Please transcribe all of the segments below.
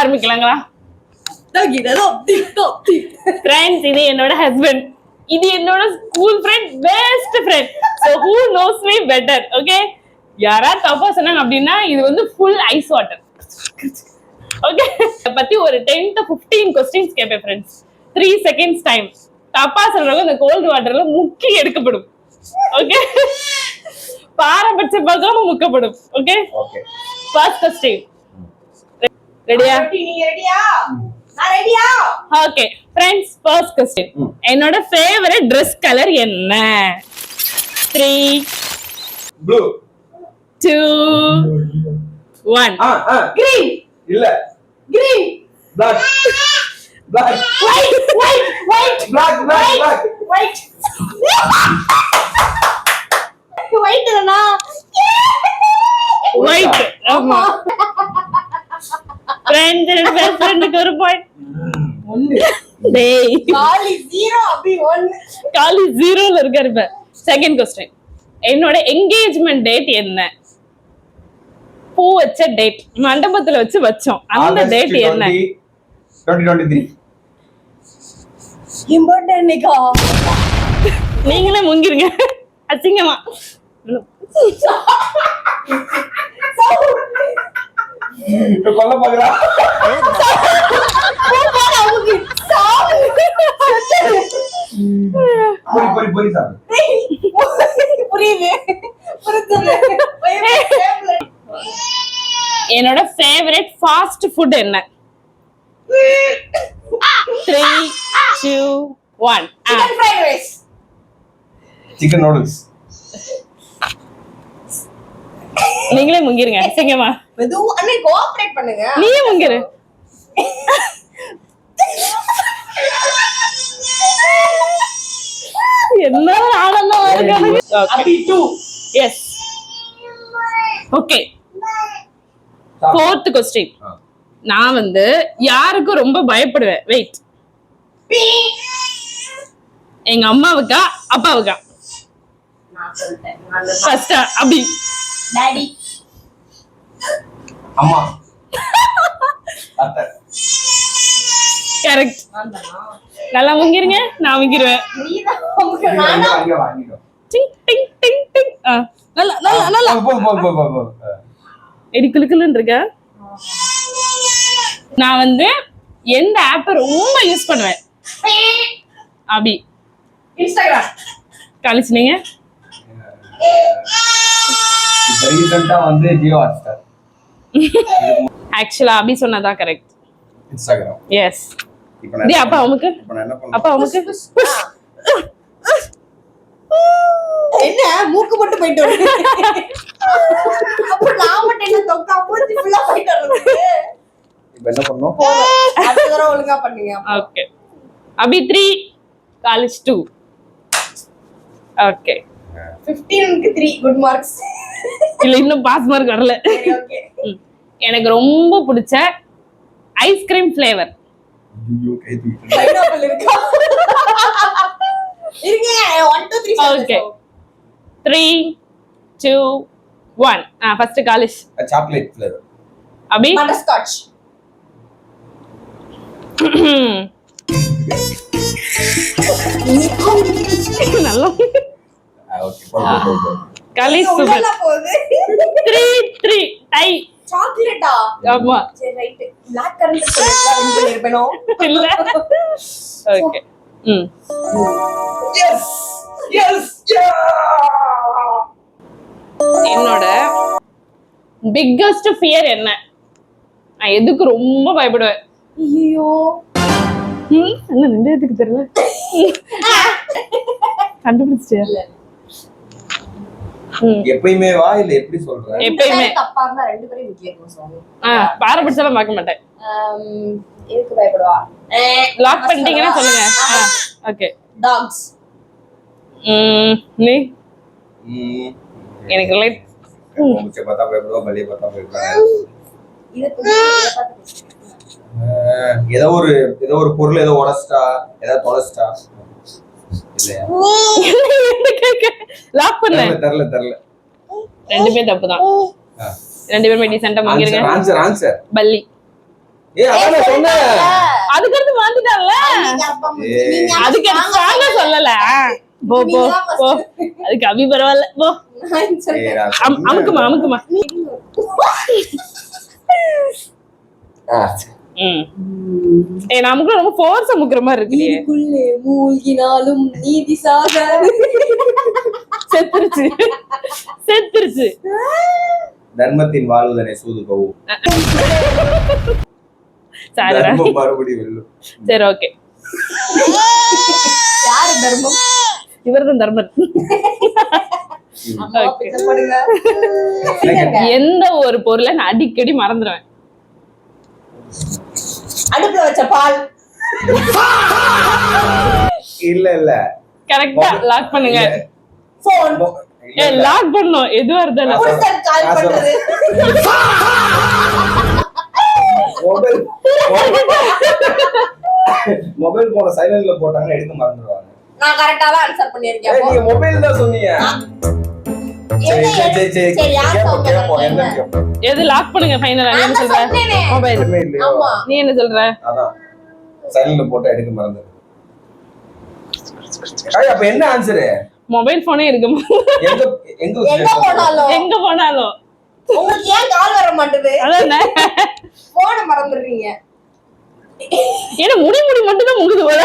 ஆரம்பிக்கலாங்களா? ஃப்ரெண்ட்ஸ், இது என்னோட ஹஸ்பண்ட், இது என்னோட school friend, best friend. So who knows me better? Okay, யாரா தப்பா சொன்னாங்க அப்படின்னா இது வந்து ஃபுல் ஐஸ் வாட்டர். ஓகே, பத்தி ஒரு 10 to 15 क्वेश्चंस கேப்பேன் ஃப்ரெண்ட்ஸ். 3 seconds time. தப்பா சொல்றவங்க இந்த கோல்ட் வாட்டர்ல முக்கி எடுக்கப்படும். ஓகே, பாரபட்ச பார்க்காம முக்கப்படும். Okay okay. First question. ரெடியா? நீங்க ரெடியா? நான் ரெடியா? Okay friends, first question. என்னோட ஃபேவரட் Dress கலர் என்ன? 3 ப்ளூ 2 1. கிரீன் இல்ல green black black white white white black black black white white தானா? ஒயிட். ஆமா फ्रेंड्स, என்னோட பெஸ்ட் ஃப்ரெண்டுக்கு ஒரு பாயிண்ட். டேய், காலி 0 அப்படி 1. காலி 0ல இருக்காரு இப்ப. Second question. என்னோட என்கேஜ்மென்ட் டேட் என்ன? பூ வச்ச டேட், மண்டபத்துல வச்சு வச்சோம், அந்த டேட் என்ன? 2023. என் பர்த்டே அன்னைக்கா? நீங்களே முங்கிருங்க அசிங்கமா. கொல்ல பாக்குறா. போய் போய் சார். புரியுது புரியுது. என்னோட ஃபேவரட் ஃபாஸ்ட் ஃபுட் என்ன? 3 2 1. Chicken fried rice. Chicken noodles. நீங்களே முங்கிருங்க அசிங்கமா. மெதுவா அண்ணே கோஆபரேட் பண்ணுங்க. நீயே முங்கிரு. என்ன ஆனந்தமா இருக்கு. அப்படி 2. எஸ். Okay, fourth question. நான் வந்து யாருக்கும் ரொம்ப பயப்படுவேன். வெயிட், எங்க அம்மாவுக்கா அப்பாவுக்கா? நான் சொல்றேன். ஃபர்ஸ்ட் அபி. டாடி. அம்மா. அத்தை. கரெக்ட். ஆந்தானா? நல்லா முங்கிருங்க, நான் முங்கிருவேன். நீதான் உங்களுக்கு நானா? வாங்கிக்கோ. டிங் டிங் டிங் டிங். நல்லா நல்லா நல்லா. போ. எடி குலுக்குலுன்னு இருக்க. நான் வந்து எந்த ஆப் ரொம்ப யூஸ் பண்ணுவேன்? அபி. இன்ஸ்டாகிராம். காலிச்சுனீங்க. இப்போ ரீசன்ட்டா வந்து ஜியோ ஹாட்ஸ்டார். ஆக்சுவலா அபி சொன்னதா கரெக்ட். இன்ஸ்டாகிராம். எஸ். டி அப்பா உமக்கு. இப்போ நான் என்ன பண்ணேன்? அப்பா உமக்கு. என்ன மூக்கு மட்டும் போயிட்டு வருது. அப்ப நான் மட்டும் என்ன தொக்கா மூஞ்சி ஃபுல்லா போயிட்டு வருது. இப்போ என்ன பண்ணோம்? அடுத்த தடவை ஒழுங்கா பண்ணுங்க. ஓகே. அபி 3, காலேஜ் 2. ஓகே. 15க்கு 3 குட் மார்க்ஸ். இல்ல இன்னும் பாஸ் மார்க் வரல. சரி ஓகே. எனக்கு ரொம்ப பிடிச்ச ஐஸ்கிரீம் ஃப்ளேவர். ஐயோ கை தூக்கிட்டேன். பைனாப்பிள் இருக்கா? இருங்க 1 2 3 okay. 3 2 1. First college. Chocolate flavour. அபி பட்டர்ஸ்காட்ச். நல்லா. ஓகே போ. College super. உள்ள போகுது. 3 3 டை. சாக்லேட்டா? ஆமா. சரி ரைட். பிளாக் கரண்ட் சொல்லிட்டா வின் பண்ணிருப்பேனோ? இல்ல. ஓகே. Yes yes. என்னோட பிக்கஸ்ட் ஃபியர் என்ன? நான் எதுக்கு ரொம்ப பயப்படுவேன்? ஐயோ. என்ன ரெண்டுத்துக்கு தெரியல. கண்டுபிடிச்சிட்டியா? எப்பயுமே வா இல்ல எப்படி சொல்ற? எப்பயுமே தப்பா இருந்தா ரெண்டு பேரும் வீட்லயே போவாங்க. பாரபட்சம் பார்க்க மாட்டேன். எதுக்கு பயப்படுவா? லாக் பண்ணிட்டீங்கன்னா சொல்லுங்க. ஓகே. டாக்ஸ். நீ எனக்கு லைட் முச்ச பார்த்தா பயப்படுவா, பலிய பார்த்தா பயப்படுவா. இது பார்த்து ஏதோ ஒரு பொருள் ஏதோ உடைச்சிட்டா, ஏதோ தொலைச்சிட்டா இல்லையா? லாக் பண்ணல. தெரியல. ரெண்டுமே தப்பு தான். ரெண்டு பேரும் டீசென்ட்டா முங்கிருங்க. ஆன்சர் பல்லி. ஏய் அதான் நான் சொன்னேன். அதுக்கு அடுத்து மாத்திட்டான்ல. அதுக்கு ஸ்ட்ராங்கா சொல்லல. போ போ போ. அதுக்கு அபி பரவாயில்ல. போ. ஏய் நான் அமுக்குமா அமுக்குமா. ஏய் நமக்கு ரொம்ப ஃபோர்ஸ் அமுக்குற மாதிரி இருக்கு. நீக்குள்ளே மூழ்கினாலும் நீதி சாகாது. செத்துருச்சு செத்துருச்சு. தர்மத்தின் வாழ்வதனை சூது போகும். சரி தர்மம் மறுபடியும் வெல்லும். சரி ஓகே. யாரு தர்மம்? இவர்தான் தர்மன். அம்மா பிச்சை போடுங்க. எந்த ஒரு பொருளை நான் அடிக்கடி மறந்துடுவேன். அடுப்புல வச்ச பால். இல்ல இல்ல கரெக்டா லாக் பண்ணுங்க. போன். லாக் பண்ணோம். எதுவா இருந்தாலும் புருஷன் கால் பண்றது. மொபைல் போன சைலண்ட்ல போட்டாங்கன்னா எடுக்க மறந்துடுவாங்க. நான் கரெக்ட்டா தான் ஆன்சர் பண்ணிருக்கேன். நீங்க மொபைல் தான் சொன்னீங்க. சரி சரி சரி சரி யார் கேப்போம் கேப்போம் என்ன சொல்றது? கேப்போம். எது லாக் பண்ணுங்க ஃபைனலா. நீ என்ன சொல்ற? மொபைல். எதுவுமே இல்லையா? ஆமா. நீ என்ன சொல்ற? அதான் சைலண்ட்ல போட்டா எடுக்க மறந்துடுது. அப்ப என்ன ஆன்சர்? மொபைல் போனே இருக்கு. எங்க எங்க எங்க போனாலும் எங்க போனாலும் உங்களுக்கு ஏன் கால் வர மாட்டேது? அதான் போன மறந்துடுறீங்க. ஏன்னா முடி மட்டும் தான் முங்குது போல.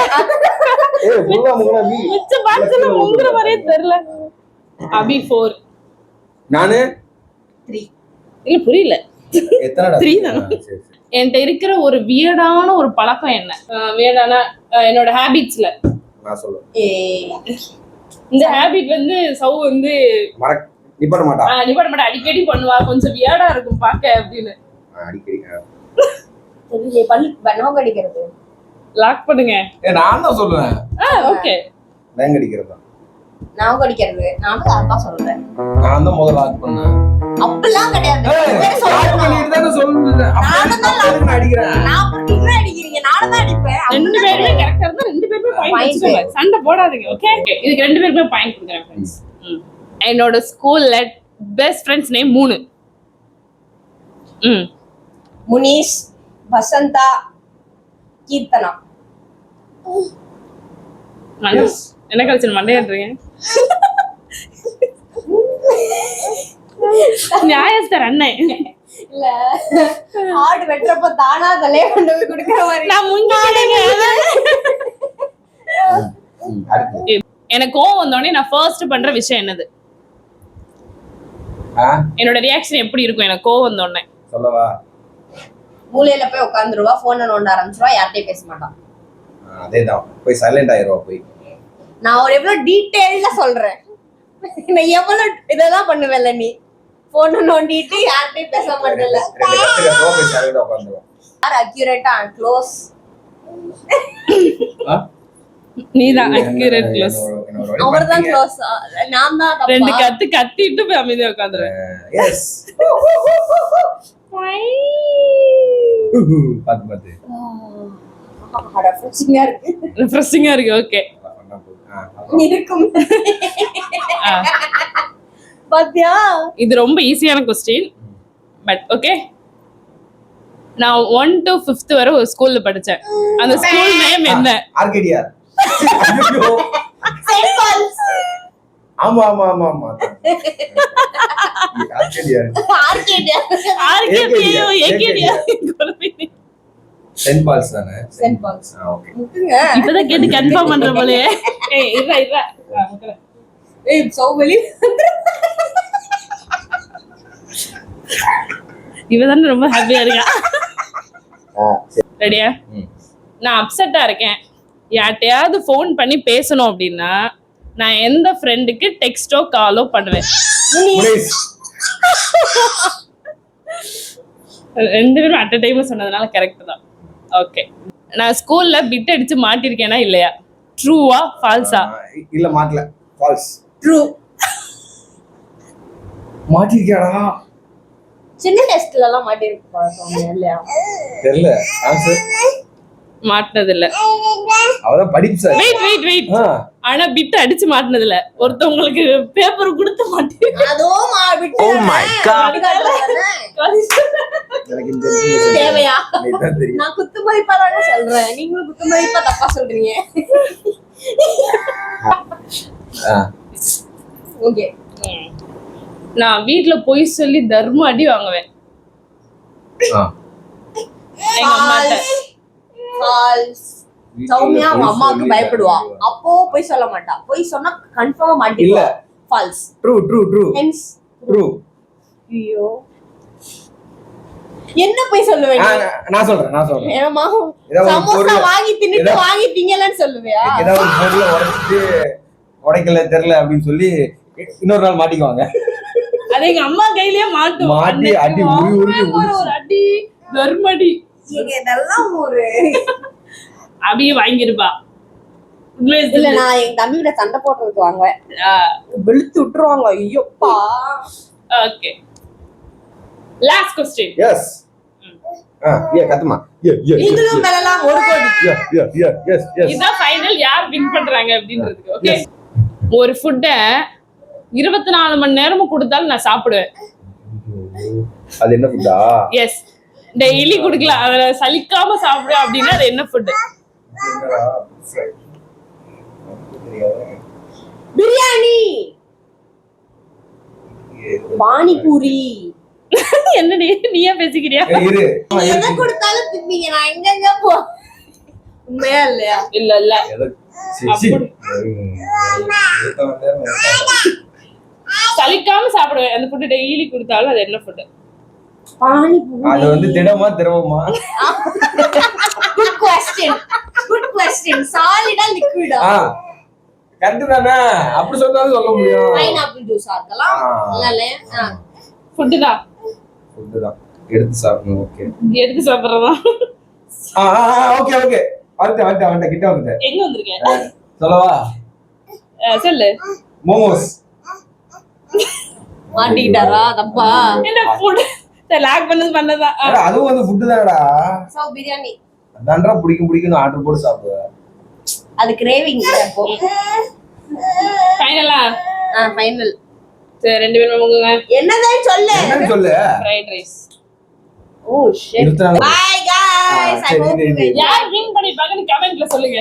ஏய் புல்லா முங்கனா நீ மிச்ச பாக்ஸ்ல முங்குற மாதிரியே தெரியல. அபி 4. நானு 3. இல்ல புரியல. எத்தனைடா? 3 தான். சரி சரி. என்கிட்ட இருக்கிற ஒரு வியர்டான ஒரு பழக்கம் என்ன? வியர்டான என்னோட ஹேபிட்ஸ்ல நான் சொல்றேன். இந்த ஹேபிட் வந்து சவு வந்து நிப்பட மாட்டா. நிபட மாட்டா. அடிக்கடி பண்ணுவா. கொஞ்சம் வியர்டா இருக்கும் பாக்க அப்படின்னு. அடிக்கடி தெரியல பல்லு நோக்கு அடிக்கிறது. லாக் பண்ணுங்க. நான் தான் சொல்லுவேன். ஓகே. வேங்க அடிக்கிறது தான். நோக்கு அடிக்கிறது. நான் தான் சொல்றேன். நான் தான் முதல்ல லாக் பண்ணேன். அப்பலாம் கிடையாது. லாக் பண்ணிட்டு தான் சொல்றேன். நானும் தான் நான் அடிக்கிறேன். நான் நீங்க அடிக்கிறீங்க. நானும் தான் அடிப்பேன். ரெண்டு பேருமே கரெக்டா இருந்தா ரெண்டு பேருமே பாயிண்ட் வச்சுக்கோங்க. சண்டை போடாதீங்க. ஓகே. இதுக்கு ரெண்டு பேருமே பாயிண்ட் கொடுக்குறேன் फ्रेंड्स. என்னோட ஸ்கூல்ல best friends name 3. Munish, Vasantha, Keerthana. என்ன கல்ச்சர் மண்டையாடுறீங்க? நியாயஸ்தர் அண்ணன் இல்ல ஆடு வெட்டறப்ப தானா தலே கொண்டு போய் குடுக்குற மாதிரி. நான் முன்னாடிங்க. எனக்கு கோவம் வந்தோடனே நான் ஃபர்ஸ்ட் பண்ற விஷயம் என்னது? என்னோட ரியாக்ஷன் எப்படி இருக்கும் எனக்கு கோவம் வந்தோடனே? சொல்லவா? மூலையில போய் உட்கார்ந்துருவா, போனை நோண்ட ஆரம்பிச்சிருவா, யார்கிட்டயும் பேச மாட்டான். அதேதான், போய் சைலண்ட் ஆயிருவா. போய் நான் ஒரு எவ்வளவு டீடைல்டா சொல்றேன். நான் எவ்வளவு இதெல்லாம் பண்ணுவேல்ல நீ. போனை நோண்டிட்டு யார்கிட்டயும் பேச மாட்டேல்ல. யார் அக்யூரேட்டா க்ளோஸ்? நீதான் அக்யூரேட் க்ளோஸ். அவர்தான் க்ளோஸ். நான் தான் தப்பா? ரெண்டு கத்து கத்திட்டு போய் அமைதியா உட்கார்ந்துறேன். எஸ். பாத்து ரெஃப்ரெஷிங்கா இருக்கு. ரெஃப்ரெஷிங்கா இருக்கு. ஓகே. இருக்கும். பாத்தியா? இது ரொம்ப ஈஸியான क्वेश्चन. But okay. நான் 1 to 5th வரை ஒரு ஸ்கூல்ல படிச்சேன். அந்த ஸ்கூல் நேம் என்ன? ஆர்கேடியா. Saint Paul's. ஆமா ஆமா ஆமா ஆமா. Arcadia. Arcadia. Arcadia Arcadia. Saint Paul's தானே? Saint Paul's. ஓகே. இப்பதான் கேட்டு கன்ஃபார்ம் பண்ற போலயே. ஏய் இருடா. ஏய் சௌவலி. இவதான் ரொம்ப ஹாப்பியா இருக்கா. ரெடியா? நான் அப்செட்டா இருக்கேன். யார்ட்டையாவது ஃபோன் பண்ணி பேசணும் அப்படின்னா நான் எந்த ஃப்ரெண்டுக்கு டெக்ஸ்டோ காலோ பண்ணுவேன்? ரெண்டு பேரும் அட் அ டைம் சொன்னதுனால கரெக்ட் தான். ஓகே. நான் ஸ்கூல்ல பிட் அடிச்சு மாட்டிருக்கேனா இல்லையா? ட்ரூவா ஃபால்ஸா? இல்ல மாட்டல. ஃபால்ஸ். ட்ரூ. மாட்டிருக்கடா. சின்ன டெஸ்ட்ல எல்லாம் மாட்டிருப்பாங்க இல்லையா? தெரியல. ஆன்சர் மாட்டினது இல்ல. அவதான் படிப்பு சார். வெயிட். ஆனா பிட் அடிச்சு மாட்டினது இல்ல. ஒருத்தவங்களுக்கு பேப்பர் கொடுத்து மாட்டிருக்கேன். அதோ பிட். Oh my God. எனக்கு எனக்கு இந்த தேவையா? எனக்கு தான் தெரியும். நான் குத்து மதிப்பா தாங்க சொல்றேன், நீங்களும் குத்து மதிப்பா தப்பா சொல்றீங்க. ஓகே, நான் வீட்ல பொய் சொல்லி தர்ம அடி வாங்குவேன் எங்க அம்மாட்ட. ஃபால்ஸ். சௌமியா அவங்க அம்மாவுக்கு பயப்படுவா, அப்போ போய் சொல்ல மாட்டா, போய் சொன்னா கன்ஃபார்மா மாட்டிக்குவா. False. True true true hence true. ஐயோ, என்ன போய் சொல்லுவேன்? நான் சொல்றேன். ஏமா ஏதாவது ஒரு சமோசா பொருளை- வாங்கி தின்னுட்டு வாங்கி திங்கலன்னு சொல்லுவியா? ஏதாவது ஒரு பொருளை உடைச்சிட்டு உடைக்கல தெரியல அப்படின்னு சொல்லி இன்னொரு நாள் மாட்டிக்குவாங்க. அது எங்க அம்மா கையிலேயே மாட்டும். மாட்டி அன்னைக்கு அடி உரி உரி வாங்குவேன் ஒரு அடி, தர்மடி நீங்க இதெல்லாம் ஒரு அப்படியே வாங்கிருப்பா. உண்மையை இல்ல, சொல்லு. நான் என் தம்பியோட சண்டை போடுறதுக்கு வாங்குவேன், ஆ, வெளுத்து விட்டுருவாங்க. ஐயோப்பா. Okay, last question. எஸ். கத்துமா. நீங்களும் வெல்லலாம் 1 கோடி. எஸ். இதான் ஃபைனல், யார் வின் பண்றாங்க அப்படின்றதுக்கு. ஓகே, ஒரு ஃபுட்ட 24 மணி நேரமும் கொடுத்தாலும் நான் சாப்பிடுவேன். அது என்ன ஃபுட்டா? எஸ், டெய்லி குடுக்கலாம், அதுல சலிக்காம சாப்பிடுவேன் அப்படின்னா அது என்ன ஃபுட்? பிரியாணி, பானிபூரி. என்ன நீயே பேசிக்கிறியா? இரு. நீங்க எதை கொடுத்தாலும் தின்னீங்க, நான் எங்கெங்க போ. உண்மையா இல்லையா? இல்ல இல்ல, சலிக்காம சாப்பிடுவேன். அந்த ஃபுட் டெய்லி கொடுத்தாலும் அது என்ன ஃபுட்? பானிபூரி. அது வந்து திடமா திரவமா? Good question. சாலிடா லிக்விடா? கரெக்ட் தானே? அப்படி சொன்னாலும் சொல்ல முடியும். பைனாப்பிள் ஜூஸா இருக்கலாம். இல்ல ஃபுட் தான். ஃபுட் தான். எடுத்து சாப்பிடணும். ஓகே. எடுத்து சாப்பிடுறதா? ஓகே. வந்துட்டேன் கிட்ட வந்துட்டேன். எங்க வந்திருக்கேன் சொல்லவா? சொல்லு. மோமோஸ். மாட்டிக்கிட்டாரா? தப்பா? என்ன ஃபுட்? லாக் பண்ணதா? அதுவும் வந்து ஃபுட் தானடா. சோ பிரியாணி. அதான்டா பிடிக்கும் ஆர்டர் போட்டு சாப்பிடுவேன். அது கிரேவிங் அப்போ. ஃபைனலா? ஃபைனல். சரி, 2 பேரும் வாங்குங்க. என்னதான் சொல்லு. என்னன்னு சொல்லு. Fried rice. Oh shit. நிறுத்துறாங்க. Bye guys. சரி, இது. யார் வின் பண்ணிருப்பாங்கன்னு கமெண்ட்ல சொல்லுங்க.